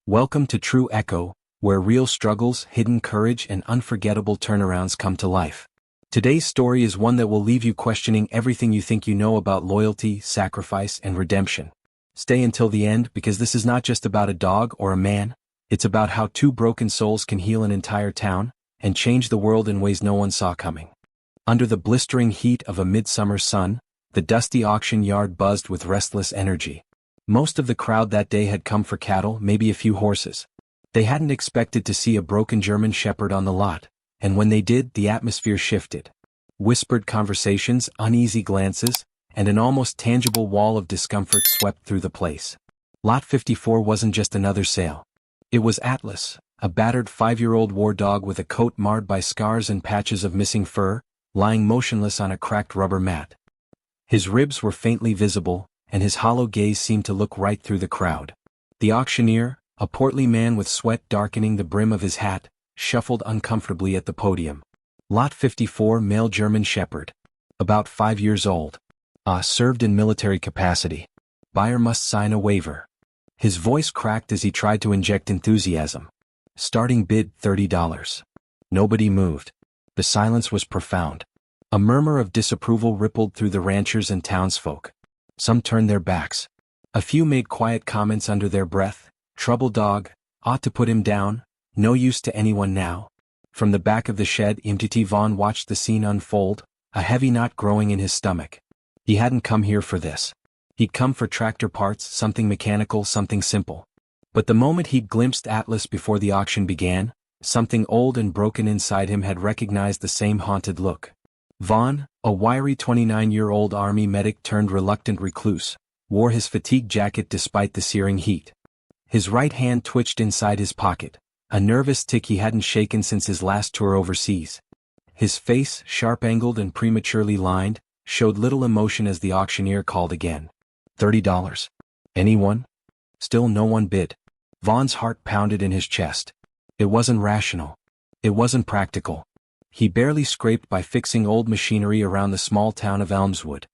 Welcome to True Echo, where real struggles, hidden courage, and unforgettable turnarounds come to life. Today's story is one that will leave you questioning everything you think you know about loyalty, sacrifice, and redemption. Stay until the end because this is not just about a dog or a man, it's about how two broken souls can heal an entire town and change the world in ways no one saw coming. Under the blistering heat of a midsummer sun, the dusty auction yard buzzed with restless energy. Most of the crowd that day had come for cattle, maybe a few horses. They hadn't expected to see a broken German shepherd on the lot, and when they did, the atmosphere shifted. Whispered conversations, uneasy glances, and an almost tangible wall of discomfort swept through the place. Lot 54 wasn't just another sale. It was Atlas, a battered 5-year-old war dog with a coat marred by scars and patches of missing fur, lying motionless on a cracked rubber mat. His ribs were faintly visible, and his hollow gaze seemed to look right through the crowd. The auctioneer, a portly man with sweat darkening the brim of his hat, shuffled uncomfortably at the podium. Lot 54, male German shepherd. About 5 years old. Served in military capacity. Buyer must sign a waiver. His voice cracked as he tried to inject enthusiasm. Starting bid $30. Nobody moved. The silence was profound. A murmur of disapproval rippled through the ranchers and townsfolk. Some turned their backs. A few made quiet comments under their breath. Trouble dog, ought to put him down, no use to anyone now. From the back of the shed, Mt. Vaughn watched the scene unfold, a heavy knot growing in his stomach. He hadn't come here for this. He'd come for tractor parts, something mechanical, something simple. But the moment he'd glimpsed Atlas before the auction began, something old and broken inside him had recognized the same haunted look. Vaughn, a wiry 29-year-old army medic turned reluctant recluse, wore his fatigue jacket despite the searing heat. His right hand twitched inside his pocket, a nervous tic he hadn't shaken since his last tour overseas. His face, sharp-angled and prematurely lined, showed little emotion as the auctioneer called again. $30. Anyone? Still no one bid. Vaughn's heart pounded in his chest. It wasn't rational. It wasn't practical. He barely scraped by fixing old machinery around the small town of Elmswood.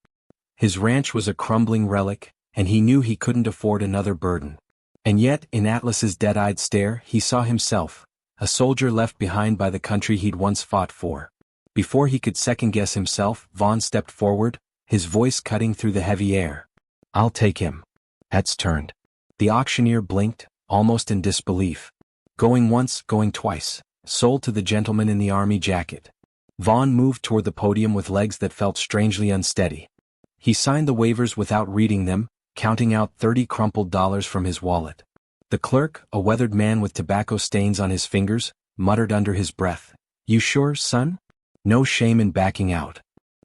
His ranch was a crumbling relic, and he knew he couldn't afford another burden. And yet, in Atlas's dead-eyed stare, he saw himself, a soldier left behind by the country he'd once fought for. Before he could second-guess himself, Vaughn stepped forward, his voice cutting through the heavy air. I'll take him. Heads turned. The auctioneer blinked, almost in disbelief. Going once, going twice. Sold to the gentleman in the army jacket. Vaughn moved toward the podium with legs that felt strangely unsteady. He signed the waivers without reading them, counting out 30 crumpled dollars from his wallet. The clerk, a weathered man with tobacco stains on his fingers, muttered under his breath, "You sure, son? No shame in backing out."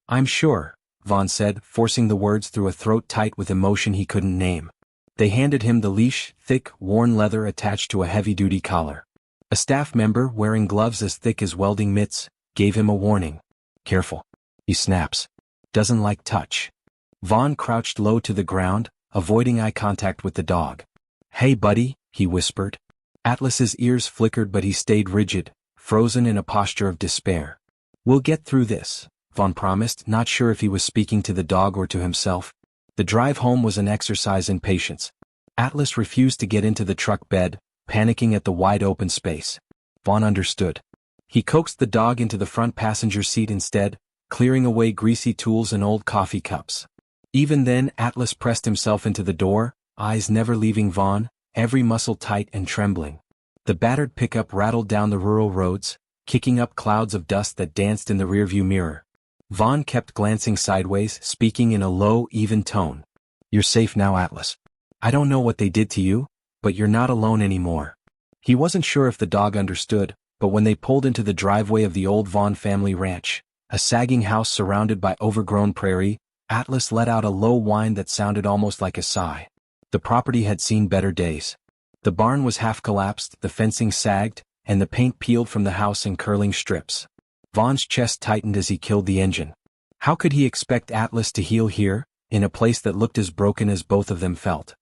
"I'm sure," Vaughn said, forcing the words through a throat tight with emotion he couldn't name. They handed him the leash, thick, worn leather attached to a heavy-duty collar. A staff member, wearing gloves as thick as welding mitts, gave him a warning. "Careful. He snaps. Doesn't like touch." Vaughn crouched low to the ground, avoiding eye contact with the dog. "Hey buddy," he whispered. Atlas's ears flickered but he stayed rigid, frozen in a posture of despair. "We'll get through this," Vaughn promised, not sure if he was speaking to the dog or to himself. The drive home was an exercise in patience. Atlas refused to get into the truck bed, panicking at the wide-open space. Vaughn understood. He coaxed the dog into the front passenger seat instead, clearing away greasy tools and old coffee cups. Even then, Atlas pressed himself into the door, eyes never leaving Vaughn, every muscle tight and trembling. The battered pickup rattled down the rural roads, kicking up clouds of dust that danced in the rearview mirror. Vaughn kept glancing sideways, speaking in a low, even tone. "You're safe now, Atlas. I don't know what they did to you, but you're not alone anymore." He wasn't sure if the dog understood, but when they pulled into the driveway of the old Vaughn family ranch, a sagging house surrounded by overgrown prairie, Atlas let out a low whine that sounded almost like a sigh. The property had seen better days. The barn was half collapsed, the fencing sagged, and the paint peeled from the house in curling strips. Vaughn's chest tightened as he killed the engine. How could he expect Atlas to heal here, in a place that looked as broken as both of them felt?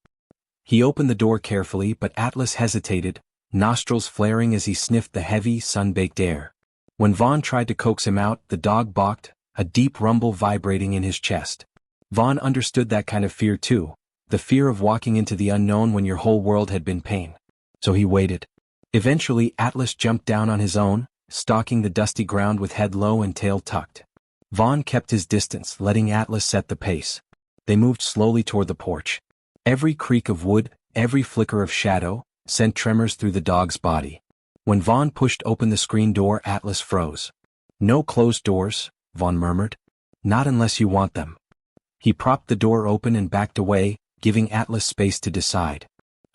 He opened the door carefully, but Atlas hesitated, nostrils flaring as he sniffed the heavy, sun-baked air. When Vaughn tried to coax him out, the dog balked, a deep rumble vibrating in his chest. Vaughn understood that kind of fear too, the fear of walking into the unknown when your whole world had been pain. So he waited. Eventually Atlas jumped down on his own, stalking the dusty ground with head low and tail tucked. Vaughn kept his distance, letting Atlas set the pace. They moved slowly toward the porch. Every creak of wood, every flicker of shadow, sent tremors through the dog's body. When Vaughn pushed open the screen door, Atlas froze. "No closed doors," Vaughn murmured. "Not unless you want them." He propped the door open and backed away, giving Atlas space to decide.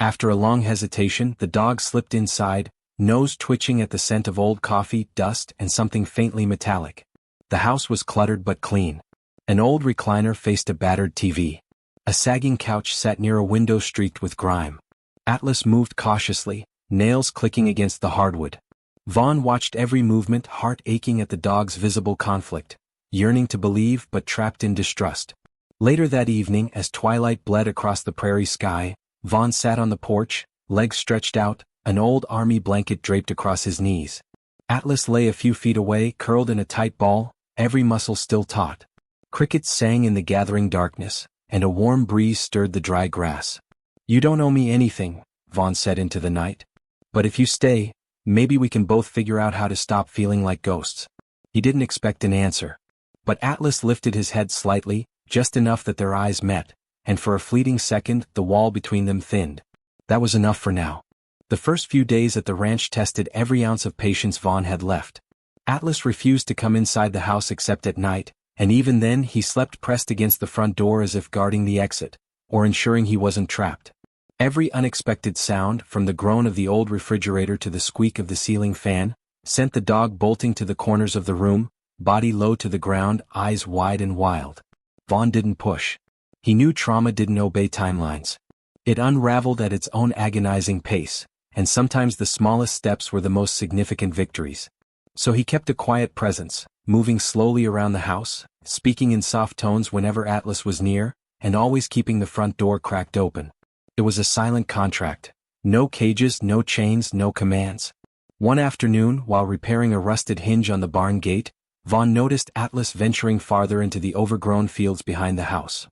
After a long hesitation, the dog slipped inside, nose twitching at the scent of old coffee, dust, and something faintly metallic. The house was cluttered but clean. An old recliner faced a battered TV. A sagging couch sat near a window streaked with grime. Atlas moved cautiously, nails clicking against the hardwood. Vaughn watched every movement, heart aching at the dog's visible conflict, yearning to believe but trapped in distrust. Later that evening, as twilight bled across the prairie sky, Vaughn sat on the porch, legs stretched out, an old army blanket draped across his knees. Atlas lay a few feet away, curled in a tight ball, every muscle still taut. Crickets sang in the gathering darkness, and a warm breeze stirred the dry grass. "You don't owe me anything," Vaughn said into the night. "But if you stay, maybe we can both figure out how to stop feeling like ghosts." He didn't expect an answer. But Atlas lifted his head slightly, just enough that their eyes met, and for a fleeting second the wall between them thinned. That was enough for now. The first few days at the ranch tested every ounce of patience Vaughn had left. Atlas refused to come inside the house except at night, and even then he slept pressed against the front door as if guarding the exit, or ensuring he wasn't trapped. Every unexpected sound, from the groan of the old refrigerator to the squeak of the ceiling fan, sent the dog bolting to the corners of the room, body low to the ground, eyes wide and wild. Vaughn didn't push. He knew trauma didn't obey timelines. It unraveled at its own agonizing pace, and sometimes the smallest steps were the most significant victories. So he kept a quiet presence, moving slowly around the house, speaking in soft tones whenever Atlas was near, and always keeping the front door cracked open. It was a silent contract. No cages, no chains, no commands. One afternoon, while repairing a rusted hinge on the barn gate, Vaughn noticed Atlas venturing farther into the overgrown fields behind the house.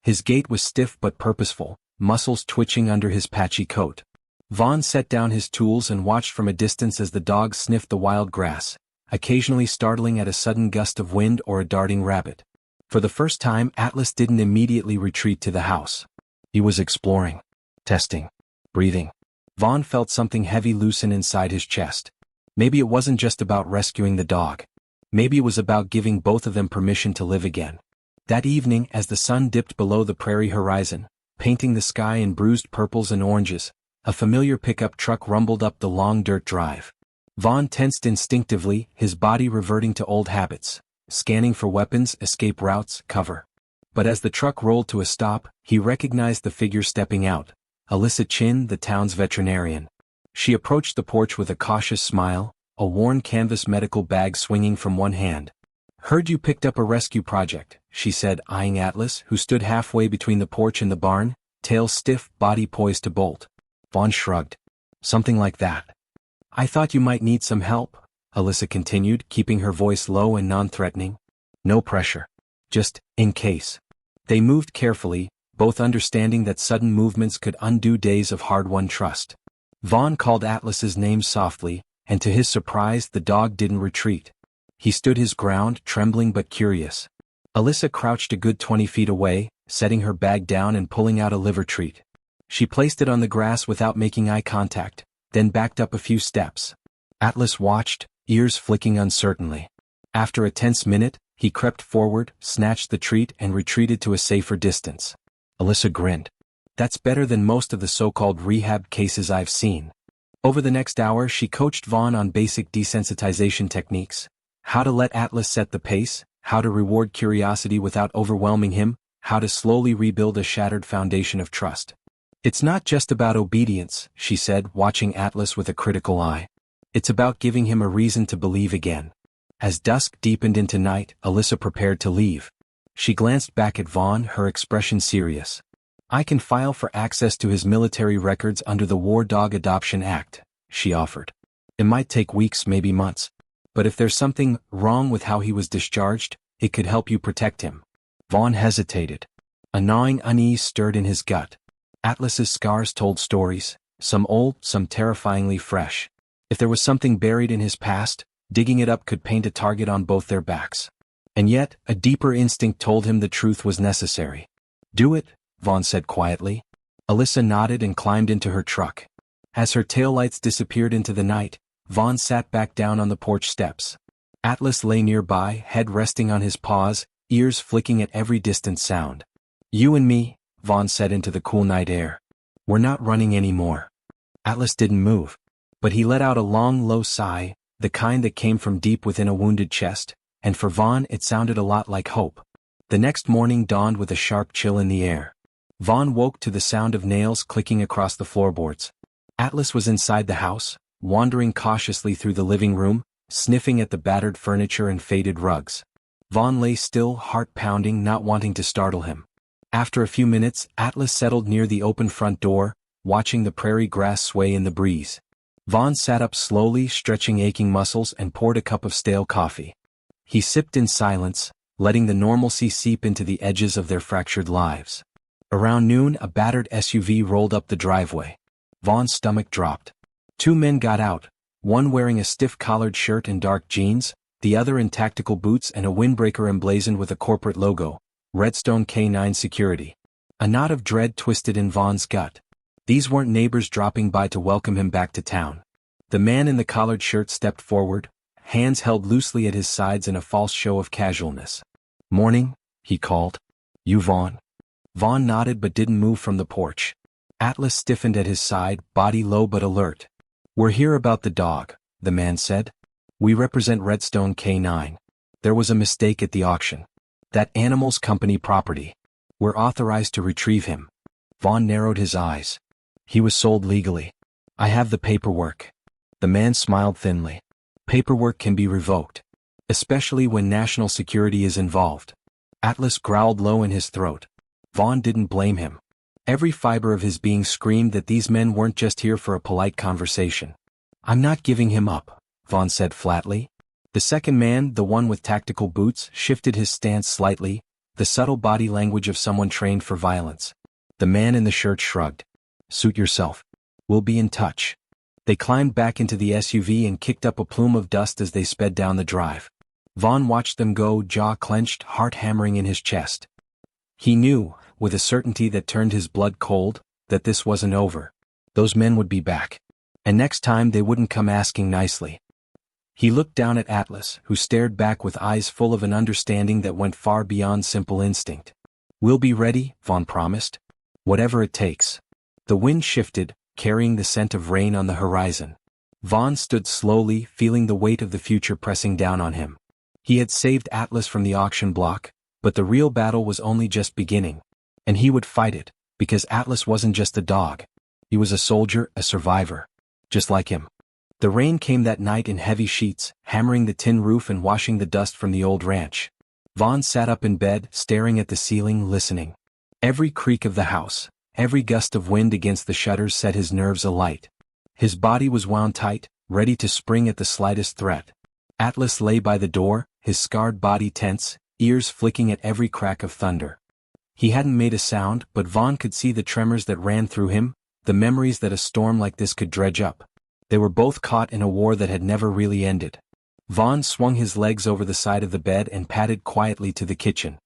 His gait was stiff but purposeful, muscles twitching under his patchy coat. Vaughn set down his tools and watched from a distance as the dog sniffed the wild grass, occasionally startling at a sudden gust of wind or a darting rabbit. For the first time, Atlas didn't immediately retreat to the house. He was exploring, testing, breathing. Vaughn felt something heavy loosen inside his chest. Maybe it wasn't just about rescuing the dog. Maybe it was about giving both of them permission to live again. That evening, as the sun dipped below the prairie horizon, painting the sky in bruised purples and oranges, a familiar pickup truck rumbled up the long dirt drive. Vaughn tensed instinctively, his body reverting to old habits, scanning for weapons, escape routes, cover. But as the truck rolled to a stop, he recognized the figure stepping out, Alyssa Chin, the town's veterinarian. She approached the porch with a cautious smile, a worn canvas medical bag swinging from one hand. "Heard you picked up a rescue project," she said, eyeing Atlas, who stood halfway between the porch and the barn, tail stiff, body poised to bolt. Vaughn shrugged. "Something like that." "I thought you might need some help," Alyssa continued, keeping her voice low and non-threatening. "No pressure. Just, in case." They moved carefully, both understanding that sudden movements could undo days of hard-won trust. Vaughn called Atlas's name softly, and to his surprise the dog didn't retreat. He stood his ground, trembling but curious. Alyssa crouched a good 20 feet away, setting her bag down and pulling out a liver treat. She placed it on the grass without making eye contact, then backed up a few steps. Atlas watched, ears flicking uncertainly. After a tense minute, he crept forward, snatched the treat and retreated to a safer distance. Alyssa grinned. "That's better than most of the so-called rehab cases I've seen." Over the next hour she coached Vaughn on basic desensitization techniques. How to let Atlas set the pace, how to reward curiosity without overwhelming him, how to slowly rebuild a shattered foundation of trust. "It's not just about obedience," she said, watching Atlas with a critical eye. "It's about giving him a reason to believe again." As dusk deepened into night, Alyssa prepared to leave. She glanced back at Vaughn, her expression serious. "I can file for access to his military records under the War Dog Adoption Act," she offered. "It might take weeks, maybe months. But if there's something wrong with how he was discharged, it could help you protect him." Vaughn hesitated. A gnawing unease stirred in his gut. Atlas's scars told stories, Some old, some terrifyingly fresh. If there was something buried in his past, digging it up could paint a target on both their backs. And yet, a deeper instinct told him the truth was necessary. "Do it," Vaughn said quietly. Alyssa nodded and climbed into her truck. As her taillights disappeared into the night, Vaughn sat back down on the porch steps. Atlas lay nearby, head resting on his paws, ears flicking at every distant sound. "You and me," Vaughn said into the cool night air. "We're not running anymore." Atlas didn't move. But he let out a long, low sigh, the kind that came from deep within a wounded chest, and for Vaughn it sounded a lot like hope. The next morning dawned with a sharp chill in the air. Vaughn woke to the sound of nails clicking across the floorboards. Atlas was inside the house, wandering cautiously through the living room, sniffing at the battered furniture and faded rugs. Vaughn lay still, heart pounding, not wanting to startle him. After a few minutes, Atlas settled near the open front door, watching the prairie grass sway in the breeze. Vaughn sat up slowly, stretching aching muscles, and poured a cup of stale coffee. He sipped in silence, letting the normalcy seep into the edges of their fractured lives. Around noon, a battered SUV rolled up the driveway. Vaughn's stomach dropped. Two men got out, one wearing a stiff collared shirt and dark jeans, the other in tactical boots and a windbreaker emblazoned with a corporate logo, Redstone K9 Security. A knot of dread twisted in Vaughn's gut. These weren't neighbors dropping by to welcome him back to town. The man in the collared shirt stepped forward, hands held loosely at his sides in a false show of casualness. "Morning," he called. "You Vaughn?" Vaughn nodded but didn't move from the porch. Atlas stiffened at his side, body low but alert. "We're here about the dog," the man said. "We represent Redstone K9. There was a mistake at the auction. That animal's company property. We're authorized to retrieve him." Vaughn narrowed his eyes. "He was sold legally. I have the paperwork." The man smiled thinly. "Paperwork can be revoked. Especially when national security is involved." Atlas growled low in his throat. Vaughn didn't blame him. Every fiber of his being screamed that these men weren't just here for a polite conversation. "I'm not giving him up," Vaughn said flatly. The second man, the one with tactical boots, shifted his stance slightly, the subtle body language of someone trained for violence. The man in the shirt shrugged. "Suit yourself. We'll be in touch." They climbed back into the SUV and kicked up a plume of dust as they sped down the drive. Vaughn watched them go, jaw clenched, heart hammering in his chest. He knew, with a certainty that turned his blood cold, that this wasn't over. Those men would be back. And next time they wouldn't come asking nicely. He looked down at Atlas, who stared back with eyes full of an understanding that went far beyond simple instinct. "We'll be ready," Vaughn promised. "Whatever it takes." The wind shifted, carrying the scent of rain on the horizon. Vaughn stood slowly, feeling the weight of the future pressing down on him. He had saved Atlas from the auction block, but the real battle was only just beginning. And he would fight it, because Atlas wasn't just a dog. He was a soldier, a survivor. Just like him. The rain came that night in heavy sheets, hammering the tin roof and washing the dust from the old ranch. Vaughn sat up in bed, staring at the ceiling, listening. Every creak of the house, every gust of wind against the shutters set his nerves alight. His body was wound tight, ready to spring at the slightest threat. Atlas lay by the door, his scarred body tense, ears flicking at every crack of thunder. He hadn't made a sound, but Vaughn could see the tremors that ran through him, the memories that a storm like this could dredge up. They were both caught in a war that had never really ended. Vaughn swung his legs over the side of the bed and padded quietly to the kitchen.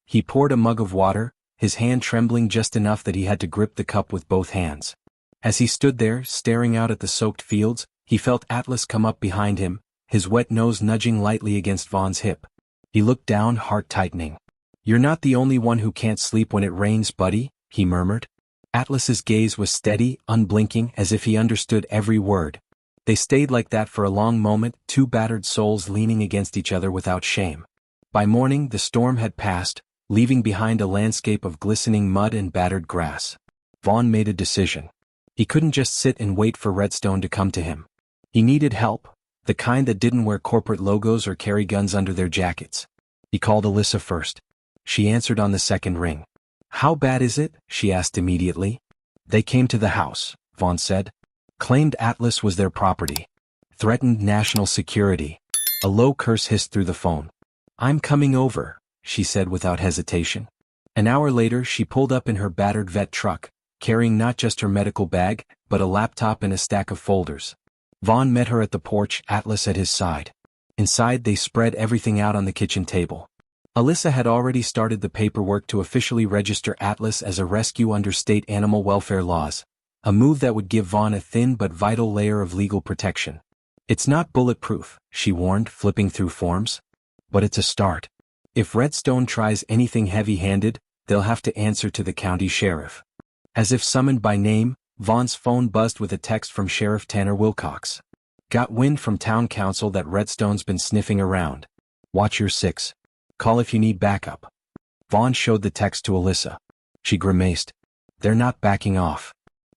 He poured a mug of water, his hand trembling just enough that he had to grip the cup with both hands. As he stood there, staring out at the soaked fields, he felt Atlas come up behind him, his wet nose nudging lightly against Vaughn's hip. He looked down, heart tightening. "You're not the only one who can't sleep when it rains, buddy," he murmured. Atlas's gaze was steady, unblinking, as if he understood every word. They stayed like that for a long moment, two battered souls leaning against each other without shame. By morning, the storm had passed, leaving behind a landscape of glistening mud and battered grass. Vaughn made a decision. He couldn't just sit and wait for Redstone to come to him. He needed help, the kind that didn't wear corporate logos or carry guns under their jackets. He called Alyssa first. She answered on the second ring. "How bad is it?" she asked immediately. "They came to the house," Vaughn said. "Claimed Atlas was their property. Threatened national security." A low curse hissed through the phone. "I'm coming over," she said without hesitation. An hour later she pulled up in her battered vet truck, carrying not just her medical bag, but a laptop and a stack of folders. Vaughn met her at the porch, Atlas at his side. Inside, they spread everything out on the kitchen table. Alyssa had already started the paperwork to officially register Atlas as a rescue under state animal welfare laws, a move that would give Vaughn a thin but vital layer of legal protection. It's not bulletproof, she warned, flipping through forms. But it's a start. If Redstone tries anything heavy-handed, they'll have to answer to the county sheriff. As if summoned by name, Vaughn's phone buzzed with a text from Sheriff Tanner Wilcox. Got wind from town council that Redstone's been sniffing around. Watch your six. Call if you need backup. Vaughn showed the text to Alyssa. She grimaced. They're not backing off.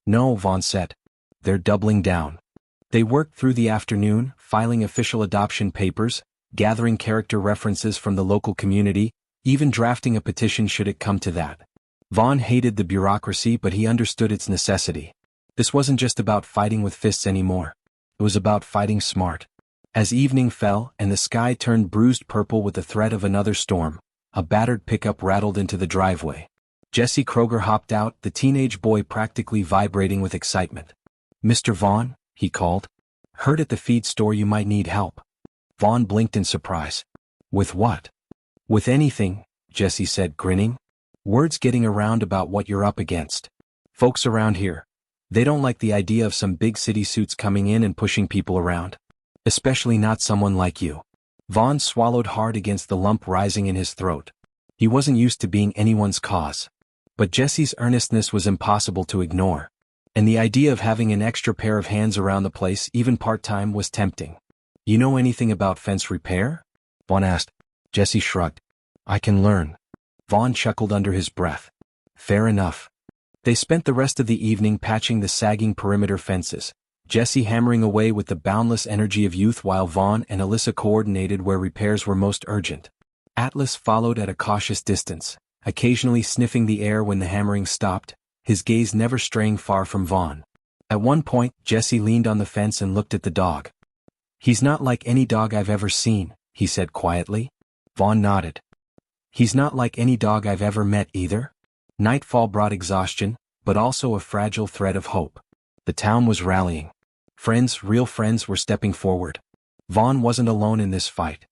No, Vaughn said. They're doubling down. They worked through the afternoon, filing official adoption papers, gathering character references from the local community, even drafting a petition should it come to that. Vaughn hated the bureaucracy, but he understood its necessity. This wasn't just about fighting with fists anymore. It was about fighting smart. As evening fell and the sky turned bruised purple with the threat of another storm, a battered pickup rattled into the driveway. Jesse Kroger hopped out, the teenage boy practically vibrating with excitement. Mr. Vaughn, he called. Heard at the feed store you might need help. Vaughn blinked in surprise. With what? With anything, Jesse said, grinning. Word's getting around about what you're up against. Folks around here, they don't like the idea of some big city suits coming in and pushing people around. Especially not someone like you. Vaughn swallowed hard against the lump rising in his throat. He wasn't used to being anyone's cause. But Jesse's earnestness was impossible to ignore. And the idea of having an extra pair of hands around the place, even part-time, was tempting. You know anything about fence repair? Vaughn asked. Jesse shrugged. I can learn. Vaughn chuckled under his breath. Fair enough. They spent the rest of the evening patching the sagging perimeter fences, Jesse hammering away with the boundless energy of youth while Vaughn and Alyssa coordinated where repairs were most urgent. Atlas followed at a cautious distance, occasionally sniffing the air when the hammering stopped, his gaze never straying far from Vaughn. At one point, Jesse leaned on the fence and looked at the dog. He's not like any dog I've ever seen, he said quietly. Vaughn nodded. He's not like any dog I've ever met either. Nightfall brought exhaustion, but also a fragile thread of hope. The town was rallying. Friends, real friends, were stepping forward. Vaughn wasn't alone in this fight.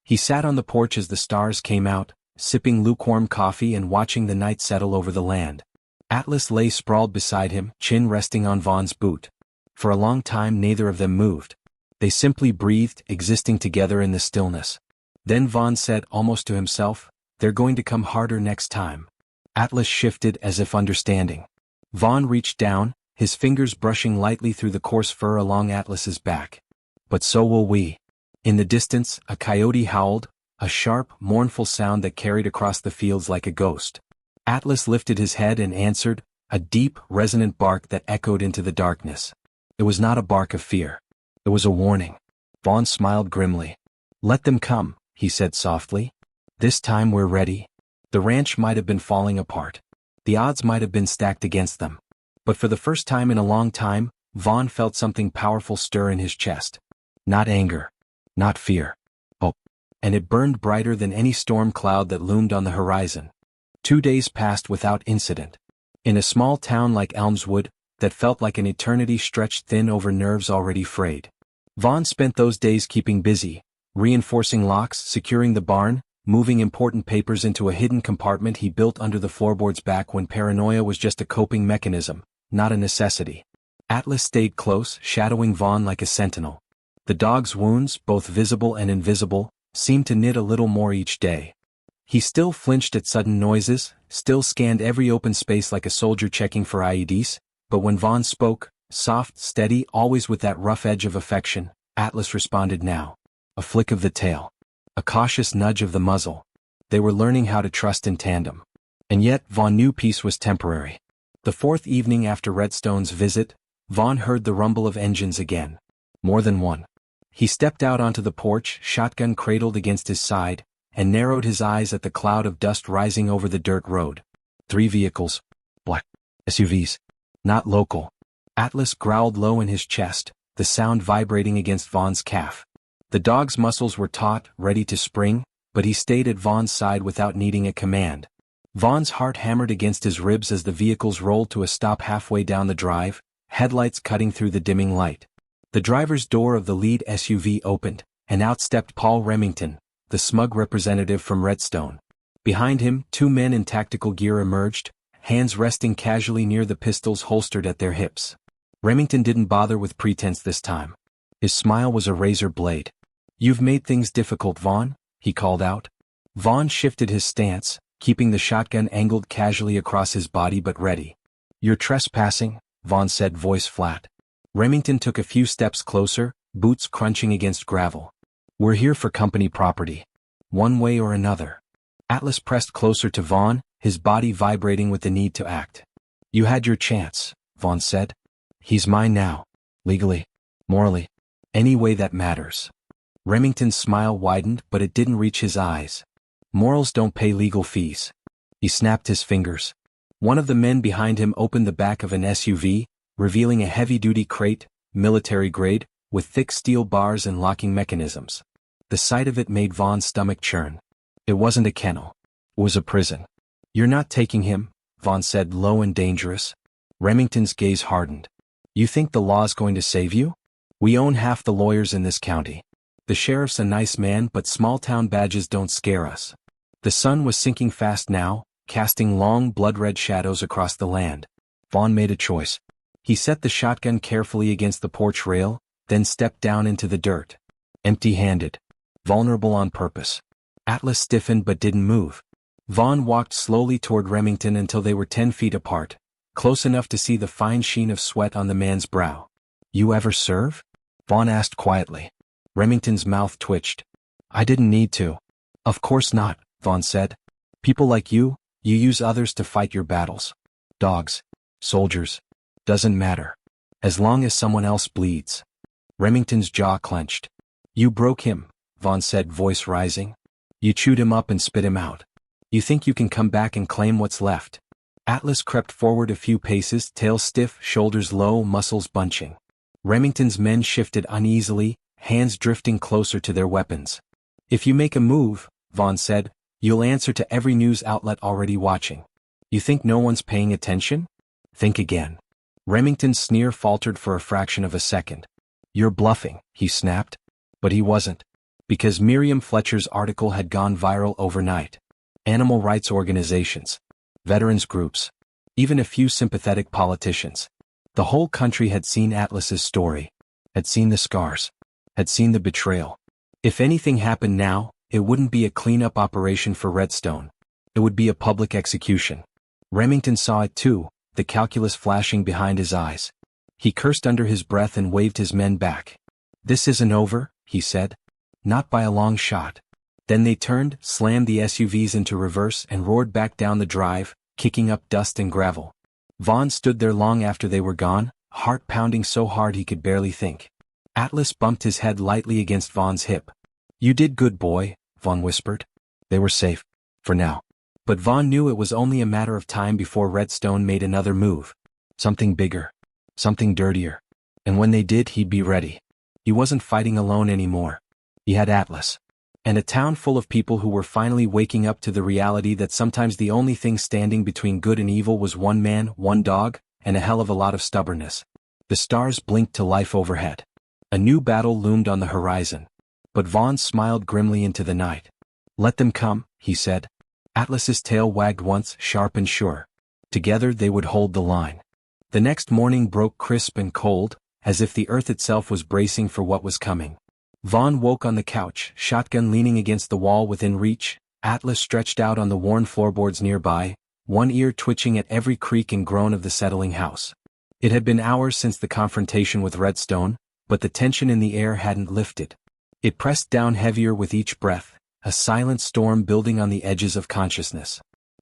He sat on the porch as the stars came out, sipping lukewarm coffee and watching the night settle over the land. Atlas lay sprawled beside him, chin resting on Vaughn's boot. For a long time neither of them moved. They simply breathed, existing together in the stillness. Then Vaughn said, almost to himself, "They're going to come harder next time." Atlas shifted as if understanding. Vaughn reached down, his fingers brushing lightly through the coarse fur along Atlas's back. "But so will we." In the distance, a coyote howled, a sharp, mournful sound that carried across the fields like a ghost. Atlas lifted his head and answered, a deep, resonant bark that echoed into the darkness. It was not a bark of fear. It was a warning. Vaughn smiled grimly. "Let them come," he said softly. "This time we're ready." The ranch might have been falling apart. The odds might have been stacked against them. But for the first time in a long time, Vaughn felt something powerful stir in his chest. Not anger. Not fear. Hope. And it burned brighter than any storm cloud that loomed on the horizon. 2 days passed without incident. In a small town like Elmswood, that felt like an eternity stretched thin over nerves already frayed. Vaughn spent those days keeping busy, reinforcing locks, securing the barn, moving important papers into a hidden compartment he built under the floorboards back when paranoia was just a coping mechanism, not a necessity. Atlas stayed close, shadowing Vaughn like a sentinel. The dog's wounds, both visible and invisible, seemed to knit a little more each day. He still flinched at sudden noises, still scanned every open space like a soldier checking for IEDs, but when Vaughn spoke, soft, steady, always with that rough edge of affection, Atlas responded now. A flick of the tail. A cautious nudge of the muzzle. They were learning how to trust in tandem. And yet, Vaughn knew peace was temporary. The fourth evening after Redstone's visit, Vaughn heard the rumble of engines again. More than one. He stepped out onto the porch, shotgun cradled against his side, and narrowed his eyes at the cloud of dust rising over the dirt road. 3 vehicles. Black SUVs. Not local. Atlas growled low in his chest, the sound vibrating against Vaughn's calf. The dog's muscles were taut, ready to spring, but he stayed at Vaughn's side without needing a command. Vaughn's heart hammered against his ribs as the vehicles rolled to a stop halfway down the drive, headlights cutting through the dimming light. The driver's door of the lead SUV opened, and out stepped Paul Remington, the smug representative from Redstone. Behind him, two men in tactical gear emerged, hands resting casually near the pistols holstered at their hips. Remington didn't bother with pretense this time. His smile was a razor blade. "You've made things difficult, Vaughn," he called out. Vaughn shifted his stance, keeping the shotgun angled casually across his body but ready. "You're trespassing," Vaughn said, voice flat. Remington took a few steps closer, boots crunching against gravel. "We're here for company property. One way or another." Atlas pressed closer to Vaughn, his body vibrating with the need to act. "You had your chance," Vaughn said. "He's mine now. Legally. Morally. Any way that matters." Remington's smile widened, but it didn't reach his eyes. "Morals don't pay legal fees." He snapped his fingers. One of the men behind him opened the back of an SUV, revealing a heavy-duty crate, military grade, with thick steel bars and locking mechanisms. The sight of it made Vaughn's stomach churn. It wasn't a kennel. It was a prison. "You're not taking him," Vaughn said, low and dangerous. Remington's gaze hardened. "You think the law's going to save you? We own half the lawyers in this county. The sheriff's a nice man, but small-town badges don't scare us." The sun was sinking fast now, casting long blood-red shadows across the land. Vaughn made a choice. He set the shotgun carefully against the porch rail, then stepped down into the dirt. Empty-handed. Vulnerable on purpose. Atlas stiffened but didn't move. Vaughn walked slowly toward Remington until they were 10 feet apart, close enough to see the fine sheen of sweat on the man's brow. "You ever serve?" Vaughn asked quietly. Remington's mouth twitched. "I didn't need to." "Of course not," Vaughn said. "People like you use others to fight your battles. Dogs. Soldiers. Doesn't matter. As long as someone else bleeds." Remington's jaw clenched. "You broke him," Vaughn said, voice rising. "You chewed him up and spit him out. You think you can come back and claim what's left?" Atlas crept forward a few paces, tail stiff, shoulders low, muscles bunching. Remington's men shifted uneasily, hands drifting closer to their weapons. "If you make a move," Vaughn said, "you'll answer to every news outlet already watching. You think no one's paying attention? Think again." Remington's sneer faltered for a fraction of a second. "You're bluffing," he snapped. But he wasn't. Because Miriam Fletcher's article had gone viral overnight. Animal rights organizations, veterans groups, even a few sympathetic politicians. The whole country had seen Atlas's story, had seen the scars, had seen the betrayal. If anything happened now, it wouldn't be a cleanup operation for Redstone. It would be a public execution. Remington saw it too, the calculus flashing behind his eyes. He cursed under his breath and waved his men back. "This isn't over," he said. "Not by a long shot." Then they turned, slammed the SUVs into reverse and roared back down the drive, kicking up dust and gravel. Vaughn stood there long after they were gone, heart pounding so hard he could barely think. Atlas bumped his head lightly against Vaughn's hip. "You did good, boy," Vaughn whispered. They were safe. For now. But Vaughn knew it was only a matter of time before Redstone made another move. Something bigger. Something dirtier. And when they did, he'd be ready. He wasn't fighting alone anymore. He had Atlas. And a town full of people who were finally waking up to the reality that sometimes the only thing standing between good and evil was one man, one dog, and a hell of a lot of stubbornness. The stars blinked to life overhead. A new battle loomed on the horizon. But Vaughn smiled grimly into the night. "Let them come," he said. Atlas's tail wagged once, sharp and sure. Together they would hold the line. The next morning broke crisp and cold, as if the earth itself was bracing for what was coming. Vaughn woke on the couch, shotgun leaning against the wall within reach, Atlas stretched out on the worn floorboards nearby, one ear twitching at every creak and groan of the settling house. It had been hours since the confrontation with Redstone, but the tension in the air hadn't lifted. It pressed down heavier with each breath, a silent storm building on the edges of consciousness.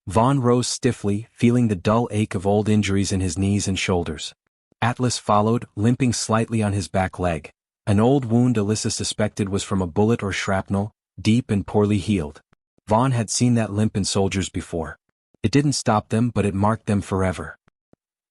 Vaughn rose stiffly, feeling the dull ache of old injuries in his knees and shoulders. Atlas followed, limping slightly on his back leg. An old wound Alyssa suspected was from a bullet or shrapnel, deep and poorly healed. Vaughn had seen that limp in soldiers before. It didn't stop them, but it marked them forever.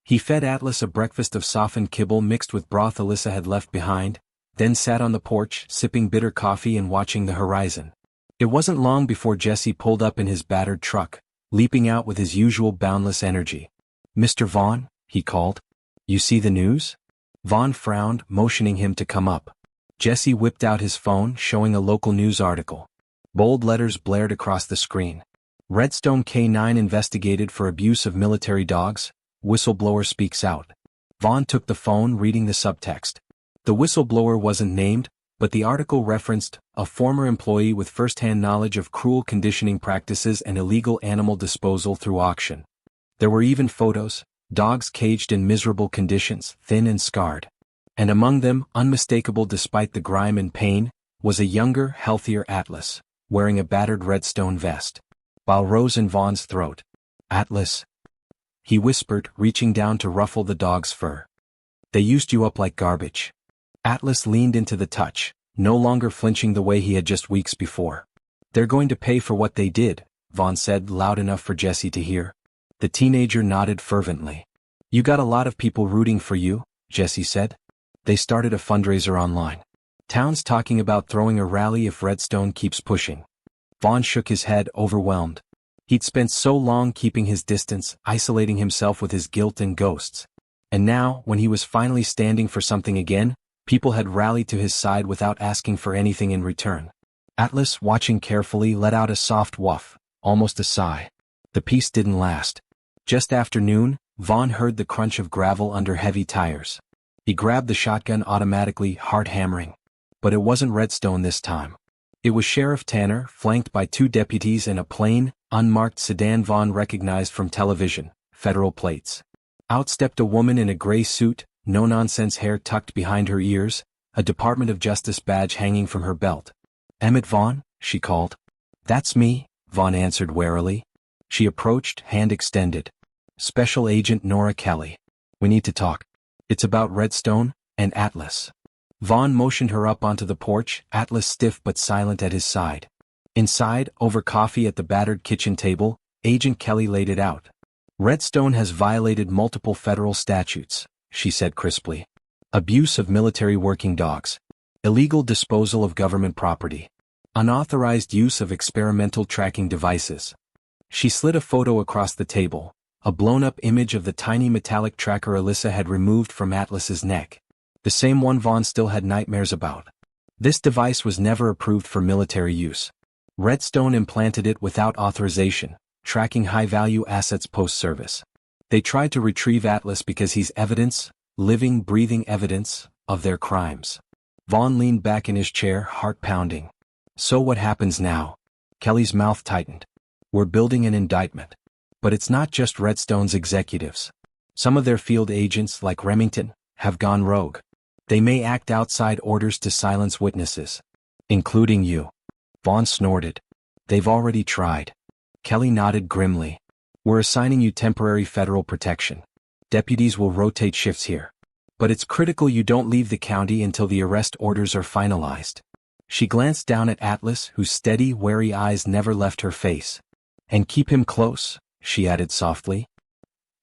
He fed Atlas a breakfast of softened kibble mixed with broth Alyssa had left behind, then sat on the porch, sipping bitter coffee and watching the horizon. It wasn't long before Jesse pulled up in his battered truck, leaping out with his usual boundless energy. "Mr. Vaughn," he called. "You see the news?" Vaughn frowned, motioning him to come up. Jesse whipped out his phone, showing a local news article. Bold letters blared across the screen. "Redstone K9 investigated for abuse of military dogs. Whistleblower speaks out." Vaughn took the phone, reading the subtext. The whistleblower wasn't named, but the article referenced a former employee with first-hand knowledge of cruel conditioning practices and illegal animal disposal through auction. There were even photos, dogs caged in miserable conditions, thin and scarred. And among them, unmistakable despite the grime and pain, was a younger, healthier Atlas, wearing a battered Redstone vest. While rose in Vaughn's throat. "Atlas," he whispered, reaching down to ruffle the dog's fur. "They used you up like garbage." Atlas leaned into the touch, no longer flinching the way he had just weeks before. "They're going to pay for what they did," Vaughn said, loud enough for Jesse to hear. The teenager nodded fervently. "You got a lot of people rooting for you," Jesse said. "They started a fundraiser online. Town's talking about throwing a rally if Redstone keeps pushing." Vaughn shook his head, overwhelmed. He'd spent so long keeping his distance, isolating himself with his guilt and ghosts. And now, when he was finally standing for something again, people had rallied to his side without asking for anything in return. Atlas, watching carefully, let out a soft woof, almost a sigh. The peace didn't last. Just after noon, Vaughn heard the crunch of gravel under heavy tires. He grabbed the shotgun automatically, heart hammering. But it wasn't Redstone this time. It was Sheriff Tanner, flanked by 2 deputies and a plain, unmarked sedan Vaughn recognized from television, federal plates. Out stepped a woman in a gray suit, no-nonsense hair tucked behind her ears, a Department of Justice badge hanging from her belt. "Emmett Vaughn?" she called. "That's me," Vaughn answered warily. She approached, hand extended. "Special Agent Nora Kelly. We need to talk. It's about Redstone and Atlas." Vaughn motioned her up onto the porch, Atlas stiff but silent at his side. Inside, over coffee at the battered kitchen table, Agent Kelly laid it out. "Redstone has violated multiple federal statutes," she said crisply. "Abuse of military working dogs. Illegal disposal of government property. Unauthorized use of experimental tracking devices." She slid a photo across the table, a blown-up image of the tiny metallic tracker Alyssa had removed from Atlas's neck. The same one Vaughn still had nightmares about. This device was never approved for military use. Redstone implanted it without authorization, tracking high-value assets post-service. They tried to retrieve Atlas because he's evidence, living, breathing evidence, of their crimes. Vaughn leaned back in his chair, heart pounding. "So what happens now?" Kelly's mouth tightened. "We're building an indictment. But it's not just Redstone's executives. Some of their field agents, like Remington, have gone rogue. They may act outside orders to silence witnesses. Including you." Vaughn snorted. "They've already tried." Kelly nodded grimly. "We're assigning you temporary federal protection. Deputies will rotate shifts here. But it's critical you don't leave the county until the arrest orders are finalized." She glanced down at Atlas, whose steady, wary eyes never left her face. "And keep him close," she added softly.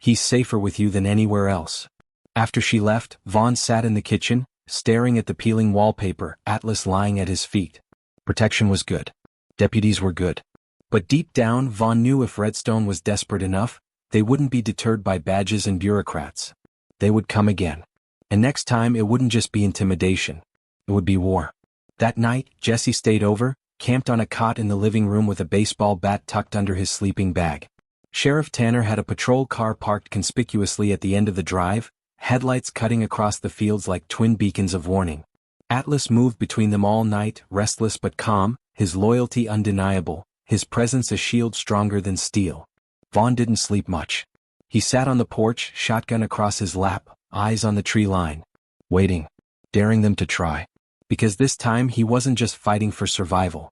"He's safer with you than anywhere else." After she left, Vaughn sat in the kitchen, staring at the peeling wallpaper, Atlas lying at his feet. Protection was good. Deputies were good. But deep down, Vaughn knew if Redstone was desperate enough, they wouldn't be deterred by badges and bureaucrats. They would come again. And next time it wouldn't just be intimidation. It would be war. That night, Jesse stayed over, camped on a cot in the living room with a baseball bat tucked under his sleeping bag. Sheriff Tanner had a patrol car parked conspicuously at the end of the drive, headlights cutting across the fields like twin beacons of warning. Atlas moved between them all night, restless but calm, his loyalty undeniable, his presence a shield stronger than steel. Vaughn didn't sleep much. He sat on the porch, shotgun across his lap, eyes on the tree line. Waiting. Daring them to try. Because this time he wasn't just fighting for survival.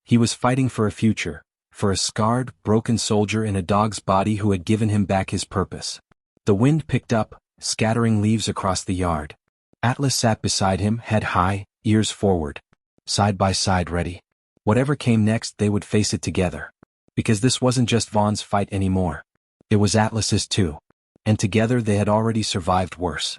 He was fighting for a future, for a scarred, broken soldier in a dog's body who had given him back his purpose. The wind picked up, scattering leaves across the yard. Atlas sat beside him, head high, ears forward. Side by side, ready. Whatever came next, they would face it together. Because this wasn't just Vaughn's fight anymore. It was Atlas's too. And together they had already survived worse.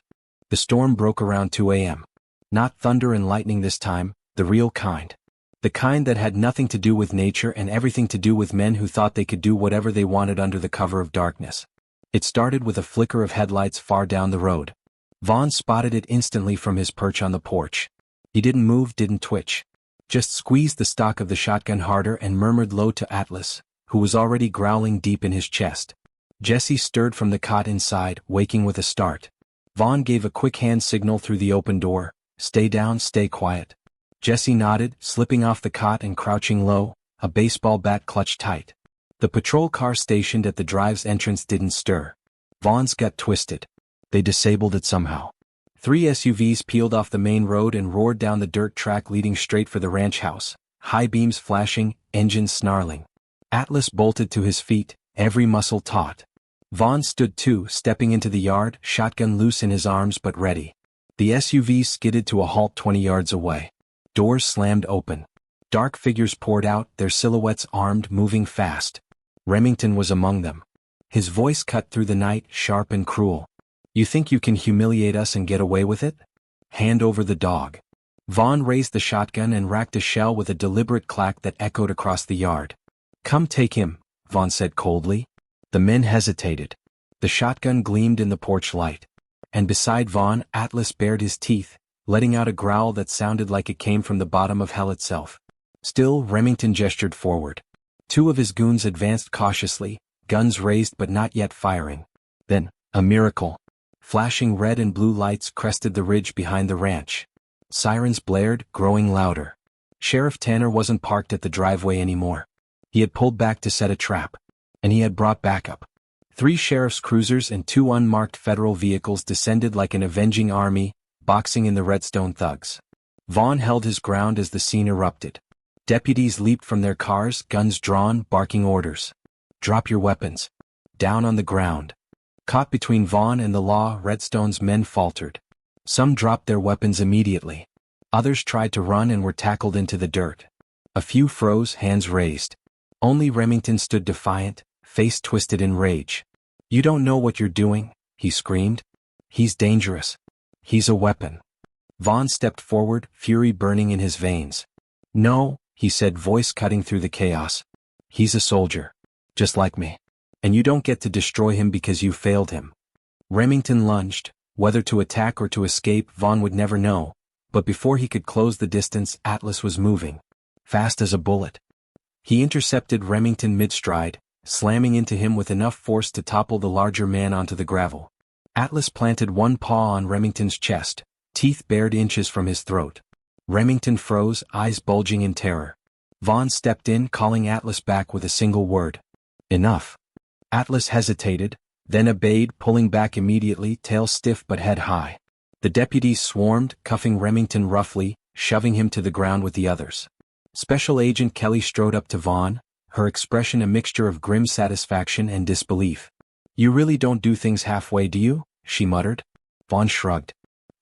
The storm broke around 2 a.m. Not thunder and lightning this time, the real kind. The kind that had nothing to do with nature and everything to do with men who thought they could do whatever they wanted under the cover of darkness. It started with a flicker of headlights far down the road. Vaughn spotted it instantly from his perch on the porch. He didn't move, didn't twitch. Just squeezed the stock of the shotgun harder and murmured low to Atlas, who was already growling deep in his chest. Jesse stirred from the cot inside, waking with a start. Vaughn gave a quick hand signal through the open door. Stay down, stay quiet. Jesse nodded, slipping off the cot and crouching low, a baseball bat clutched tight. The patrol car stationed at the drive's entrance didn't stir. Vaughn's gut twisted. They disabled it somehow. 3 SUVs peeled off the main road and roared down the dirt track leading straight for the ranch house, high beams flashing, engines snarling. Atlas bolted to his feet, every muscle taut. Vaughn stood too, stepping into the yard, shotgun loose in his arms but ready. The SUVs skidded to a halt 20 yards away. Doors slammed open. Dark figures poured out, their silhouettes armed, moving fast. Remington was among them. His voice cut through the night, sharp and cruel. You think you can humiliate us and get away with it? Hand over the dog. Vaughn raised the shotgun and racked a shell with a deliberate clack that echoed across the yard. Come take him, Vaughn said coldly. The men hesitated. The shotgun gleamed in the porch light. And beside Vaughn, Atlas bared his teeth, letting out a growl that sounded like it came from the bottom of hell itself. Still, Remington gestured forward. 2 of his goons advanced cautiously, guns raised but not yet firing. Then, a miracle. Flashing red and blue lights crested the ridge behind the ranch. Sirens blared, growing louder. Sheriff Tanner wasn't parked at the driveway anymore. He had pulled back to set a trap. And he had brought backup. 3 sheriff's cruisers and 2 unmarked federal vehicles descended like an avenging army, boxing in the Redstone thugs. Vaughn held his ground as the scene erupted. Deputies leaped from their cars, guns drawn, barking orders. Drop your weapons. Down on the ground. Caught between Vaughn and the law, Redstone's men faltered. Some dropped their weapons immediately. Others tried to run and were tackled into the dirt. A few froze, hands raised. Only Remington stood defiant, face twisted in rage. You don't know what you're doing, he screamed. He's dangerous. He's a weapon. Vaughn stepped forward, fury burning in his veins. No, he said, voice cutting through the chaos. He's a soldier. Just like me. And you don't get to destroy him because you failed him. Remington lunged, whether to attack or to escape Vaughn would never know, but before he could close the distance Atlas was moving. Fast as a bullet. He intercepted Remington mid-stride, slamming into him with enough force to topple the larger man onto the gravel. Atlas planted one paw on Remington's chest, teeth bared inches from his throat. Remington froze, eyes bulging in terror. Vaughn stepped in, calling Atlas back with a single word. Enough. Atlas hesitated, then obeyed, pulling back immediately, tail stiff but head high. The deputies swarmed, cuffing Remington roughly, shoving him to the ground with the others. Special Agent Kelly strode up to Vaughn, her expression a mixture of grim satisfaction and disbelief. You really don't do things halfway, do you? She muttered. Vaughn shrugged.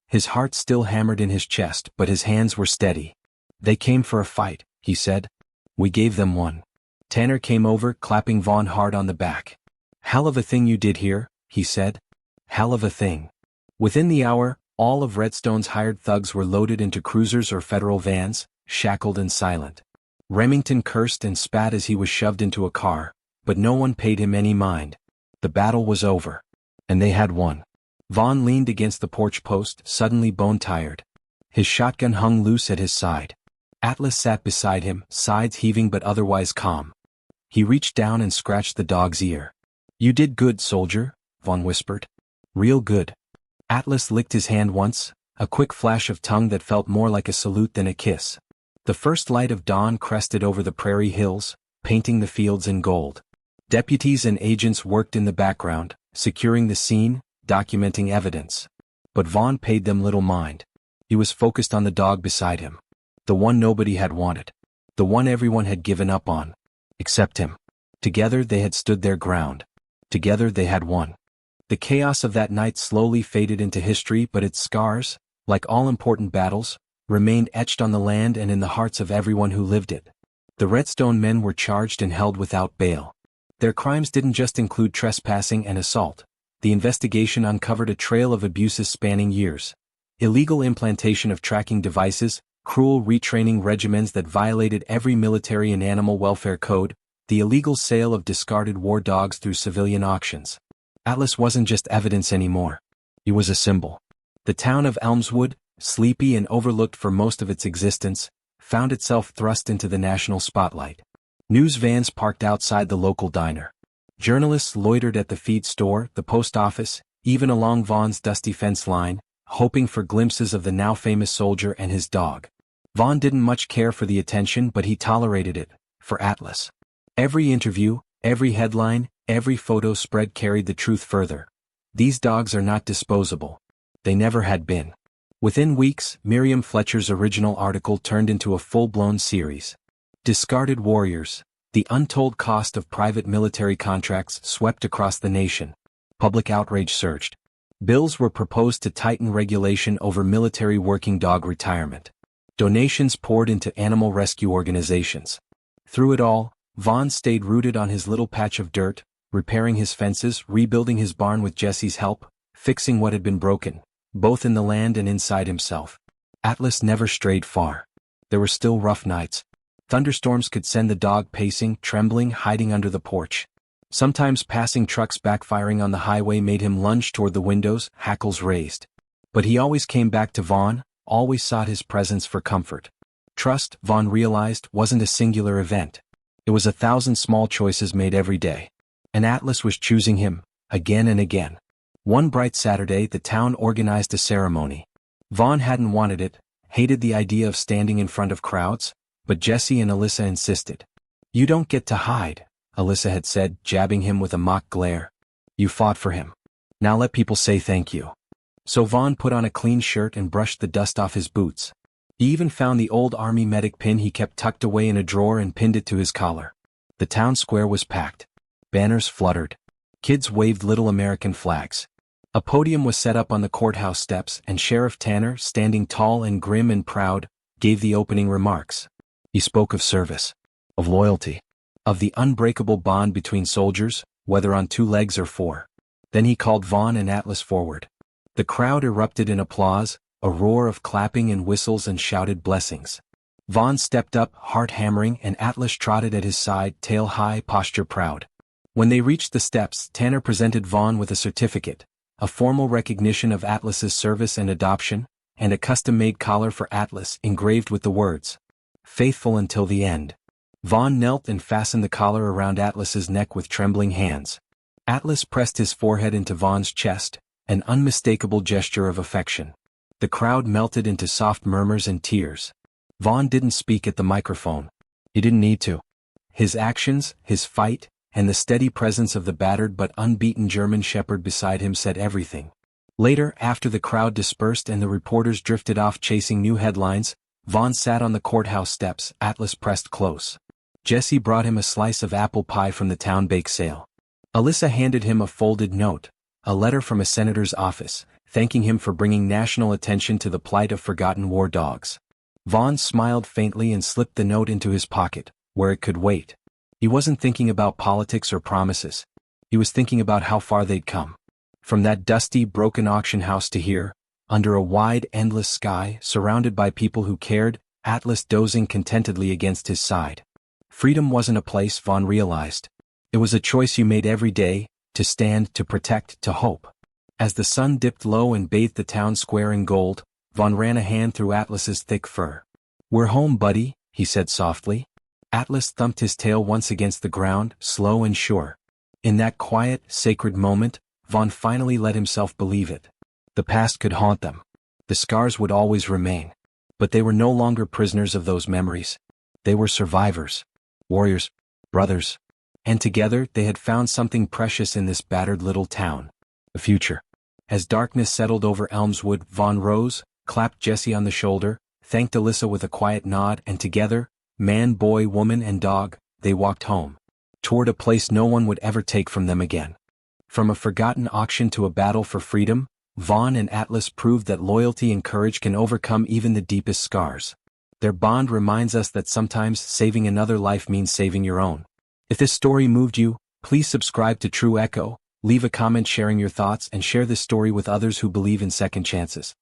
His heart still hammered in his chest, but his hands were steady. They came for a fight, he said. We gave them one. Tanner came over, clapping Vaughn hard on the back. Hell of a thing you did here, he said. Hell of a thing. Within the hour, all of Redstone's hired thugs were loaded into cruisers or federal vans, shackled and silent. Remington cursed and spat as he was shoved into a car, but no one paid him any mind. The battle was over. And they had won. Vaughn leaned against the porch post, suddenly bone-tired. His shotgun hung loose at his side. Atlas sat beside him, sides heaving but otherwise calm. He reached down and scratched the dog's ear. You did good, soldier, Vaughn whispered. Real good. Atlas licked his hand once, a quick flash of tongue that felt more like a salute than a kiss. The first light of dawn crested over the prairie hills, painting the fields in gold. Deputies and agents worked in the background, securing the scene, documenting evidence. But Vaughn paid them little mind. He was focused on the dog beside him. The one nobody had wanted. The one everyone had given up on. Except him. Together they had stood their ground. Together they had won. The chaos of that night slowly faded into history, but its scars, like all important battles, remained etched on the land and in the hearts of everyone who lived it. The Redstone men were charged and held without bail. Their crimes didn't just include trespassing and assault. The investigation uncovered a trail of abuses spanning years. Illegal implantation of tracking devices, cruel retraining regimens that violated every military and animal welfare code, the illegal sale of discarded war dogs through civilian auctions. Atlas wasn't just evidence anymore. He was a symbol. The town of Elmswood, sleepy and overlooked for most of its existence, found itself thrust into the national spotlight. News vans parked outside the local diner. Journalists loitered at the feed store, the post office, even along Vaughn's dusty fence line, hoping for glimpses of the now famous soldier and his dog. Vaughn didn't much care for the attention, but he tolerated it, for Atlas. Every interview, every headline, every photo spread carried the truth further. These dogs are not disposable. They never had been. Within weeks, Miriam Fletcher's original article turned into a full-blown series. Discarded warriors, the untold cost of private military contracts swept across the nation. Public outrage surged. Bills were proposed to tighten regulation over military working dog retirement. Donations poured into animal rescue organizations. Through it all, Vaughn stayed rooted on his little patch of dirt, repairing his fences, rebuilding his barn with Jesse's help, fixing what had been broken, both in the land and inside himself. Atlas never strayed far. There were still rough nights. Thunderstorms could send the dog pacing, trembling, hiding under the porch. Sometimes passing trucks backfiring on the highway made him lunge toward the windows, hackles raised. But he always came back to Vaughn, always sought his presence for comfort. Trust, Vaughn realized, wasn't a singular event. It was 1,000 small choices made every day. And Atlas was choosing him, again and again. One bright Saturday, the town organized a ceremony. Vaughn hadn't wanted it, hated the idea of standing in front of crowds, but Jesse and Alyssa insisted. "You don't get to hide," Alyssa had said, jabbing him with a mock glare. "You fought for him. Now let people say thank you." So Vaughn put on a clean shirt and brushed the dust off his boots. He even found the old army medic pin he kept tucked away in a drawer and pinned it to his collar. The town square was packed. Banners fluttered. Kids waved little American flags. A podium was set up on the courthouse steps, and Sheriff Tanner, standing tall and grim and proud, gave the opening remarks. He spoke of service, of loyalty, of the unbreakable bond between soldiers, whether on 2 legs or 4. Then he called Vaughn and Atlas forward. The crowd erupted in applause, a roar of clapping and whistles and shouted blessings. Vaughn stepped up, heart hammering, and Atlas trotted at his side, tail high, posture proud. When they reached the steps, Tanner presented Vaughn with a certificate, a formal recognition of Atlas's service and adoption, and a custom-made collar for Atlas engraved with the words, "Faithful until the end." Vaughn knelt and fastened the collar around Atlas's neck with trembling hands. Atlas pressed his forehead into Vaughn's chest, an unmistakable gesture of affection. The crowd melted into soft murmurs and tears. Vaughn didn't speak at the microphone. He didn't need to. His actions, his fight, and the steady presence of the battered but unbeaten German shepherd beside him said everything. Later, after the crowd dispersed and the reporters drifted off chasing new headlines, Vaughn sat on the courthouse steps, Atlas pressed close. Jesse brought him a slice of apple pie from the town bake sale. Alyssa handed him a folded note, a letter from a senator's office, thanking him for bringing national attention to the plight of forgotten war dogs. Vaughn smiled faintly and slipped the note into his pocket, where it could wait. He wasn't thinking about politics or promises. He was thinking about how far they'd come. From that dusty, broken auction house to here, under a wide, endless sky, surrounded by people who cared, Atlas dozing contentedly against his side. Freedom wasn't a place, Vaughn realized. It was a choice you made every day, to stand, to protect, to hope. As the sun dipped low and bathed the town square in gold, Vaughn ran a hand through Atlas's thick fur. "We're home, buddy," he said softly. Atlas thumped his tail once against the ground, slow and sure. In that quiet, sacred moment, Vaughn finally let himself believe it. The past could haunt them. The scars would always remain. But they were no longer prisoners of those memories. They were survivors. Warriors. Brothers. And together, they had found something precious in this battered little town. A future. As darkness settled over Elmswood, Vaughn rose, clapped Jesse on the shoulder, thanked Alyssa with a quiet nod, and together, man, boy, woman, and dog, they walked home. Toward a place no one would ever take from them again. From a forgotten auction to a battle for freedom, Vaughn and Atlas proved that loyalty and courage can overcome even the deepest scars. Their bond reminds us that sometimes saving another life means saving your own. If this story moved you, please subscribe to True Echo, leave a comment sharing your thoughts, and share this story with others who believe in second chances.